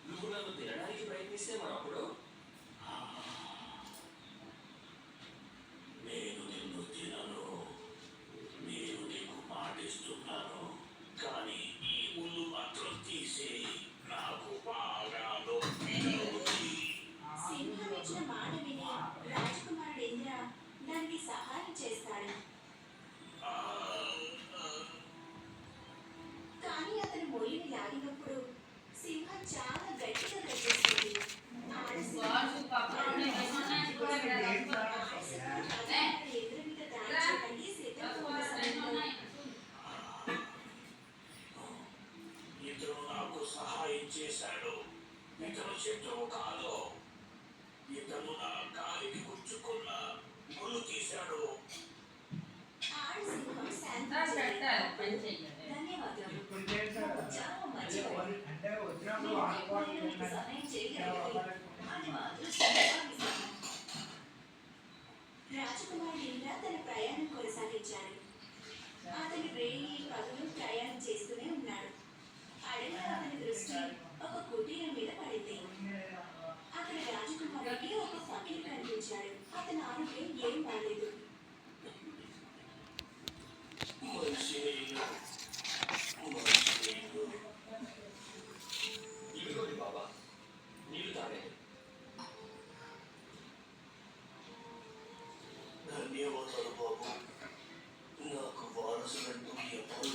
నువ్వు నన్ను తినడానికి ప్రయత్నిస్తే మనప్పుడు నేను నిన్ను తినను. నేను నీకు మాటిస్తున్నాను. కానీ ఈ ముళ్ళు మాత్రం తీసేయి. నాకు బాగా నొప్పిగా ఉంది. సింహం ఇచ్చిన మాట విని రాజకుమారుడు ఇంద్ర దానికి సహాయం చేస్తాడు. ఆ, కానీ అతను మొయ్యిని లాగినప్పుడు సింహం చాలా గట్టిగా గర్జిస్తుంది. ఆడసింహం ఎదురు మీద దాడి చేయడానికి సిద్ధంగా ఉన్న సమయంలో ఇతను నాకు సహాయం చేశాడు. ఇతను శత్రువు కాదు. ఇతను నా కాలికి గుచ్చుకున్న ముళ్ళు తీశాడు. ఆడసింహం శాంతించలేదు. ధన్యవాదాలు. చాలా మంచివాడు. మీరు ఎప్పుడైనా మీకు సహాయం చేయగలిగితే అది మా అదృష్టంగా భావిస్తాను. రాజకుమారుడు ఇంద్ర తన ప్రయాణం కొనసాగించాడు. అతని రేయి పగలు ప్రయాణం చేస్తూనే ఉన్నాడు. అడవిలో అతని దృష్టి ఒక కుటీరం మీద పడింది. అక్కడ రాజకుమారుడికి ఒక ఫకీర్ కనిపించాడు. అతని ఆరోగ్యం ఏం బాలేదు. మనిషి నీళ్ళు, మనిషి నీళ్ళు. ఇదిగోండి బాబా, నీళ్ళు తాగండి. ధన్యవాదాలు బాబు. నాకు వారసులంటూ ఎవరు